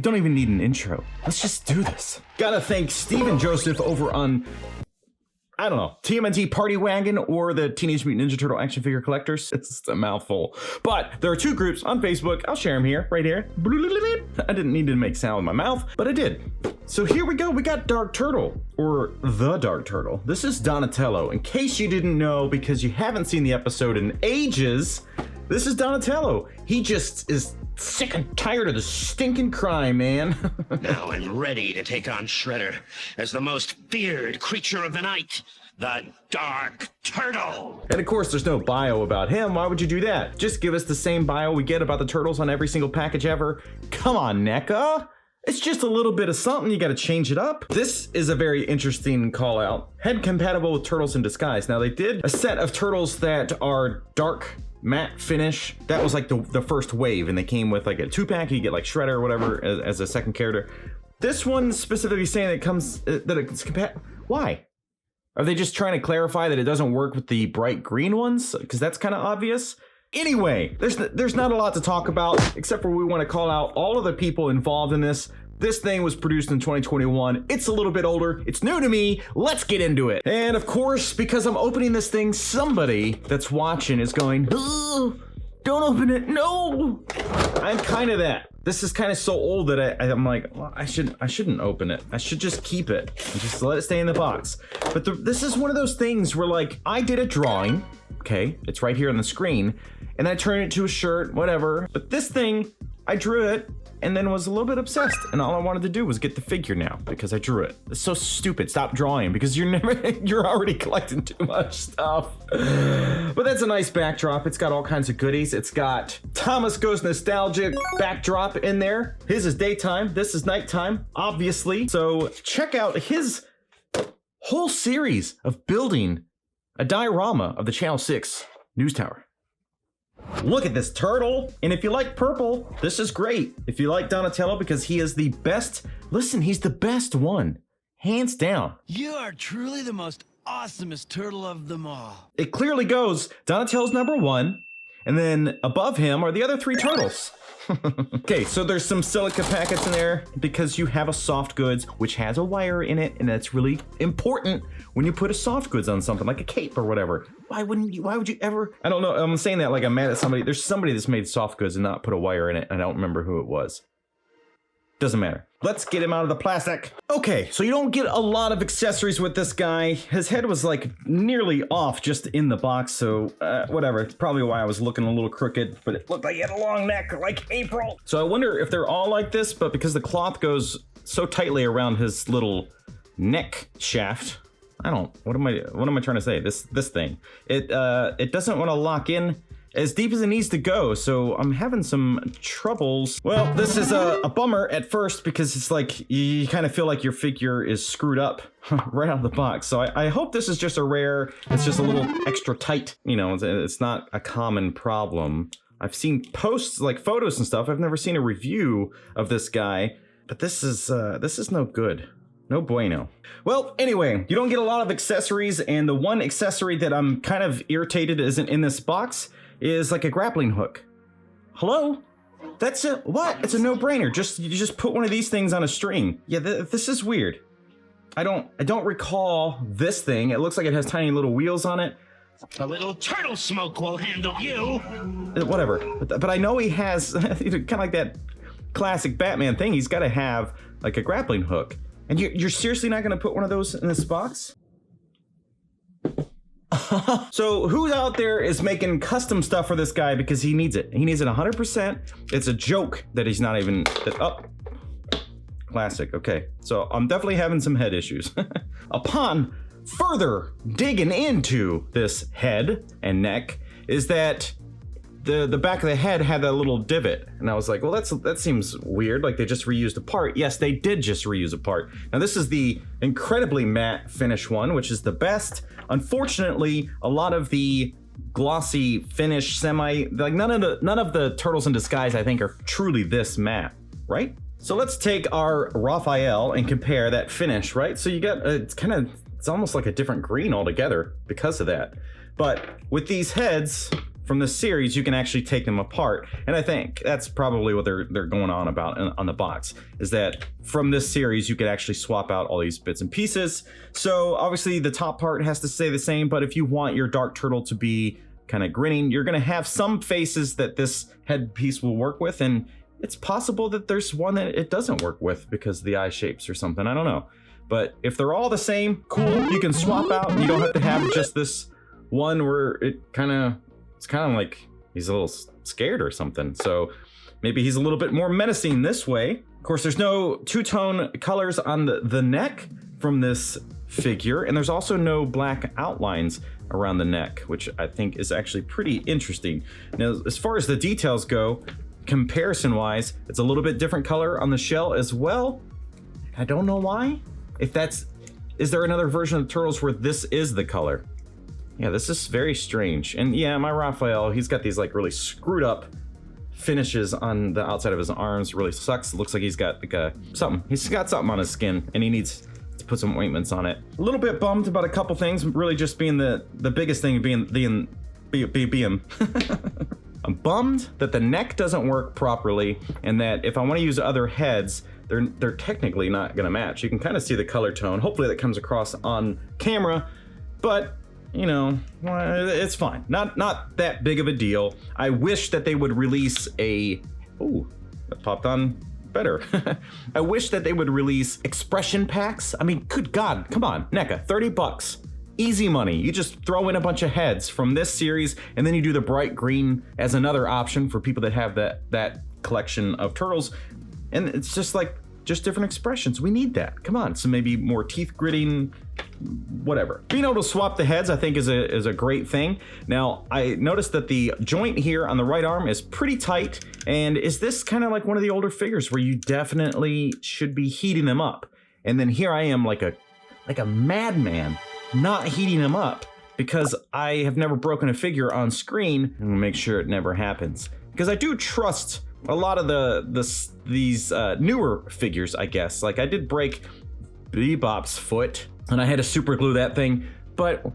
don't even need an intro. Let's just do this. Gotta thank Steve and Joseph over on, I don't know, TMNT Party Wagon or the Teenage Mutant Ninja Turtle Action Figure Collectors. It's a mouthful. But there are 2 groups on Facebook. I'll share them here, right here. I didn't need to make sound with my mouth, but I did. So here we go. We got Dark Turtle, or the Dark Turtle. This is Donatello. In case you didn't know, because you haven't seen the episode in ages, this is Donatello. He just is sick and tired of the stinking crime, man. Now I'm ready to take on Shredder as the most feared creature of the night, the Dark Turtle. And of course, there's no bio about him. Why would you do that? Just give us the same bio we get about the turtles on every single package ever. Come on, NECA. It's just a little bit of something. You got to change it up. This is a very interesting call out. Head compatible with Turtles in Disguise. Now, they did a set of turtles that are dark matte finish. That was like the first wave, and they came with like a 2-pack. You get like Shredder or whatever as a second character. This one specifically saying that it comes that it's compatible. Why? Are they just trying to clarify that it doesn't work with the bright green ones? Because that's kind of obvious. Anyway, there's not a lot to talk about, except for we want to call out all of the people involved in this. This thing was produced in 2021. It's a little bit older. It's new to me. Let's get into it. And of course, because I'm opening this thing, somebody that's watching is going, "Ugh, don't open it, no!" I'm kind of that. This is kind of so old that I'm like, well, I shouldn't open it. I should just keep it and just let it stay in the box. But this is one of those things where, like, I did a drawing. Okay, it's right here on the screen, and I turned it to a shirt, whatever. But this thing, I drew it and then was a little bit obsessed, and all I wanted to do was get the figure now because I drew it. It's so stupid. Stop drawing, because you're already collecting too much stuff. But that's a nice backdrop. It's got all kinds of goodies. It's got Thomas Goes Nostalgic backdrop in there. His is daytime. This is nighttime, obviously. So check out his whole series of building a diorama of the Channel 6 news tower. Look at this turtle. And if you like purple, this is great. If you like Donatello, because he is the best, listen, he's the best one, hands down. You are truly the most awesomest turtle of them all. It clearly goes Donatello's #1, and then above him are the other 3 turtles. Okay, so there's some silica packets in there because you have a soft goods, which has a wire in it, and that's really important when you put a soft goods on something like a cape or whatever. Why would you ever? I don't know. I'm saying that like I'm mad at somebody. There's somebody that's made soft goods and not put a wire in it. I don't remember who it was. Doesn't matter. Let's get him out of the plastic. Okay, so you don't get a lot of accessories with this guy. His head was like nearly off just in the box, so whatever. It's probably why I was looking a little crooked, but it looked like he had a long neck like April. So I wonder if they're all like this, but because the cloth goes so tightly around his little neck shaft, what am I trying to say? This thing. It doesn't want to lock in as deep as it needs to go, so I'm having some troubles. Well, this is a bummer at first because it's like you kind of feel like your figure is screwed up right out of the box. So I hope this is just a rare. It's just a little extra tight. You know, it's not a common problem. I've seen posts like photos and stuff. I've never seen a review of this guy, but this is no good. No bueno. Well, anyway, you don't get a lot of accessories, and the one accessory that I'm kind of irritated isn't in this box is like a grappling hook. Hello? That's a what? It's a no-brainer. You just put one of these things on a string. Yeah, this is weird. I don't recall this thing. It looks like it has tiny little wheels on it. A little turtle smoke will handle you. Whatever. But I know he has kind of like that classic Batman thing. He's got to have like a grappling hook. And you're seriously not going to put one of those in this box? So who out there is making custom stuff for this guy because he needs it? He needs it 100%. It's a joke that he's not even... Classic. Okay. So I'm definitely having some head issues. Upon further digging into this head and neck is that the back of the head had that little divot, and I was like, well, that seems weird, like they just reused a part. Yes, they did just reuse a part. Now this is the incredibly matte finish one, which is the best. Unfortunately, a lot of the glossy finish like none of the Turtles in Disguise I think are truly this matte, right? So let's take our Raphael and compare that finish, right? So you got it's almost like a different green altogether because of that. But with these heads, from this series, you can actually take them apart. And I think that's probably what they're going on about on the box, is that from this series, you could actually swap out all these bits and pieces. So obviously the top part has to stay the same, but if you want your Dark Turtle to be kind of grinning, you're gonna have some faces that this headpiece will work with, and it's possible that there's one that it doesn't work with because of the eye shapes or something, I don't know. But if they're all the same, cool, you can swap out, and you don't have to have just this one where it's kind of like he's a little scared or something. So maybe he's a little bit more menacing this way. Of course, there's no two-tone colors on the neck from this figure, and there's also no black outlines around the neck, which I think is actually pretty interesting. Now, as far as the details go, comparison-wise, it's a little bit different color on the shell as well. I don't know why. Is there another version of the Turtles where this is the color? Yeah, this is very strange. And yeah, my Raphael, he's got these like really screwed up finishes on the outside of his arms. Really sucks. It looks like he's got like something. He's got something on his skin, and he needs to put some ointments on it. A little bit bummed about a couple things. Really, just being the biggest thing being I'm bummed that the neck doesn't work properly, and that if I want to use other heads, they're technically not gonna match. You can kind of see the color tone. Hopefully that comes across on camera, but you know, it's fine. Not that big of a deal. I wish that they would release ooh, that popped on better. I wish that they would release expression packs. I mean, good God, come on, NECA, 30 bucks. Easy money. You just throw in a bunch of heads from this series, and then you do the bright green as another option for people that have that collection of turtles. And it's just different expressions. We need that. Come on. So maybe more teeth gritting, whatever. Being able to swap the heads, I think, is a great thing. Now, I noticed that the joint here on the right arm is pretty tight. And is this kind of like one of the older figures where you definitely should be heating them up? And then here I am like a madman, not heating them up because I have never broken a figure on screen, and make sure it never happens. Because I do trust a lot of these newer figures, I guess. Like I did break Bebop's foot, and I had to super glue that thing, but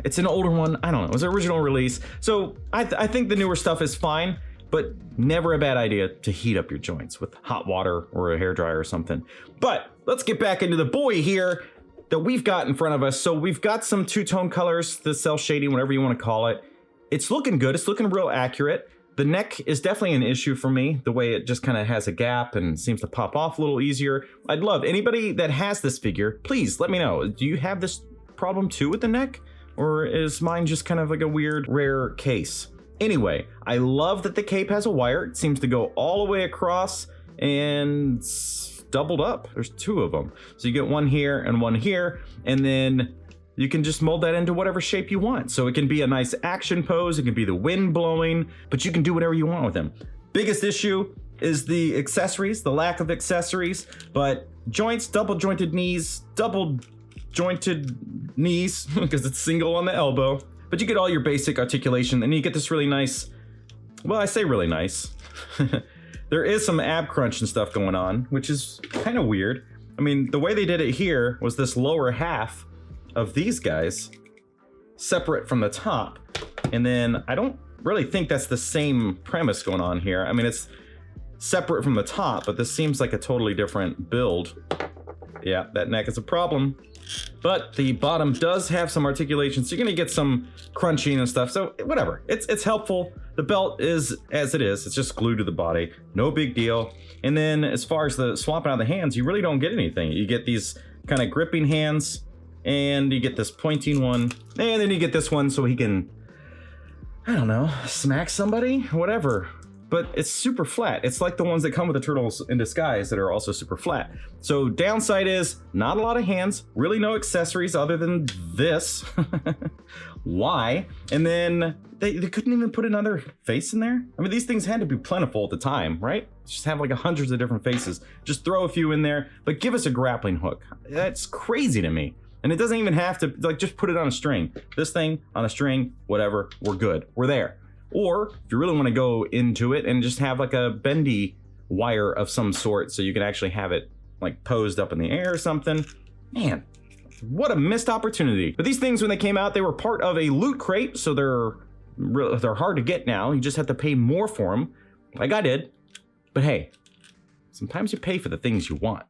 it's an older one. I don't know. It was an original release, so I think the newer stuff is fine, but never a bad idea to heat up your joints with hot water or a hairdryer or something. But let's get back into the boy here that we've got in front of us. So we've got some two-tone colors, the cell shading, whatever you want to call it. It's looking good. It's looking real accurate. The neck is definitely an issue for me, the way it just kind of has a gap and seems to pop off a little easier. I'd love anybody that has this figure, please let me know. Do you have this problem too with the neck? Or is mine just kind of like a weird, rare case? Anyway, I love that the cape has a wire. It seems to go all the way across and doubled up. There's two of them. So you get one here, and then you can just mold that into whatever shape you want. So it can be a nice action pose, it can be the wind blowing, but you can do whatever you want with them. Biggest issue is the accessories, the lack of accessories, but joints, double jointed knees, because it's single on the elbow. But you get all your basic articulation, and you get this really nice, well, I say really nice. There is some ab crunch and stuff going on, which is kind of weird. I mean, the way they did it here was this lower half of these guys separate from the top, and then I don't really think that's the same premise going on here. I mean, it's separate from the top, but this seems like a totally different build. Yeah, that neck is a problem, but the bottom does have some articulation, so you're gonna get some crunching and stuff, so whatever, it's helpful. The belt is as it is, it's just glued to the body, no big deal. And then as far as the swapping out the hands, you really don't get anything. You get these kind of gripping hands, and you get this pointing one, and then you get this one so he can, I don't know, smack somebody, whatever. But it's super flat. It's like the ones that come with the Turtles in Disguise that are also super flat. So downside is not a lot of hands, really no accessories other than this. Why? And then they couldn't even put another face in there. I mean, these things had to be plentiful at the time, right? Just have like hundreds of different faces. Just throw a few in there, but give us a grappling hook. That's crazy to me. And it doesn't even have to, like, just put it on a string. This thing on a string, whatever, we're good, we're there. Or if you really want to go into it and just have like a bendy wire of some sort so you can actually have it like posed up in the air or something. Man, what a missed opportunity. But these things, when they came out, they were part of a loot crate, so they're they're hard to get now. You just have to pay more for them, like I did. But hey, sometimes you pay for the things you want.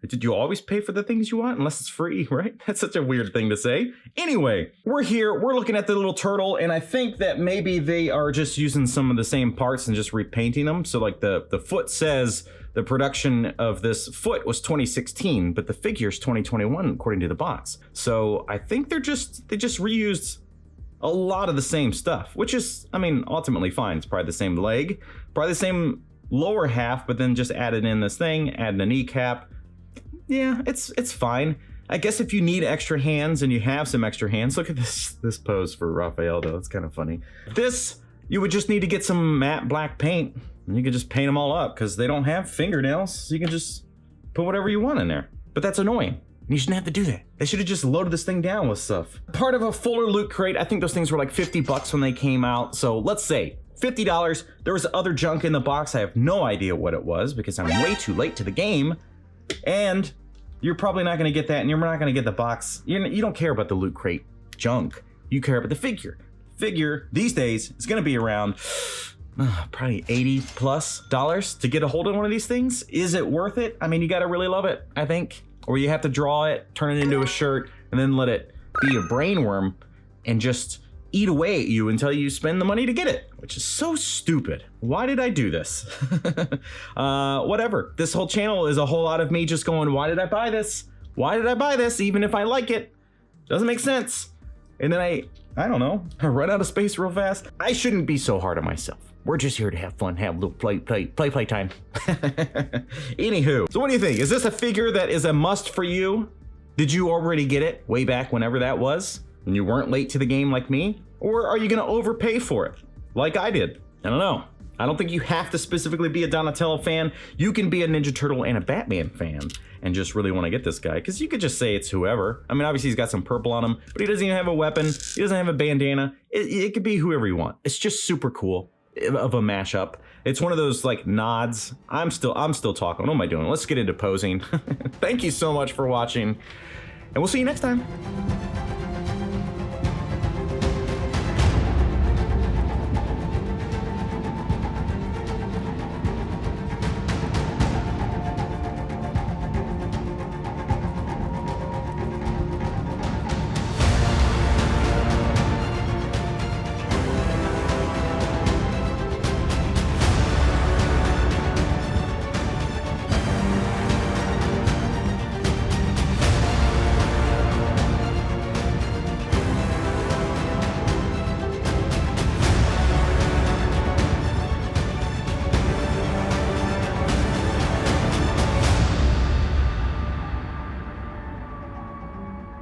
Did you always pay for the things you want unless it's free, right? That's such a weird thing to say. Anyway, we're here, we're looking at the little turtle, and I think that maybe they are just using some of the same parts and just repainting them. So like the foot says the production of this foot was 2016, but the figure's 2021 according to the box. So I think they just reused a lot of the same stuff, which is, I mean, ultimately fine. It's probably the same leg, probably the same lower half, but then just added in this thing, added a kneecap. Yeah, it's fine. I guess if you need extra hands and you have some extra hands, look at this pose for Raphael though, it's kind of funny. This, you would just need to get some matte black paint and you can just paint them all up because they don't have fingernails, so you can just put whatever you want in there. But that's annoying. You shouldn't have to do that. They should have just loaded this thing down with stuff. Part of a fuller loot crate, I think those things were like 50 bucks when they came out. So let's say $50. There was other junk in the box. I have no idea what it was because I'm way too late to the game. And you're probably not going to get that, and you're not going to get the box. You don't care about the loot crate junk. You care about the figure. Figure these days is going to be around probably $80+ to get a hold of one of these things. Is it worth it? I mean, you got to really love it, I think. Or you have to draw it, turn it into a shirt, and then let it be a brainworm and just eat away at you until you spend the money to get it, which is so stupid. Why did I do this? Whatever. This whole channel is a whole lot of me just going, why did I buy this? Why did I buy this? Even if I like it, doesn't make sense. And then I don't know, I run out of space real fast. I shouldn't be so hard on myself. We're just here to have fun, have a little play time. Anywho, so what do you think? Is this a figure that is a must for you? Did you already get it way back whenever that was? And you weren't late to the game like me? Or are you gonna overpay for it, like I did? I don't know. I don't think you have to specifically be a Donatello fan. You can be a Ninja Turtle and a Batman fan and just really wanna get this guy, because you could just say it's whoever. I mean, obviously he's got some purple on him, but he doesn't even have a weapon. He doesn't have a bandana. It could be whoever you want. It's just super cool of a mashup. It's one of those like nods. I'm still talking. What am I doing? Let's get into posing. Thank you so much for watching, and we'll see you next time.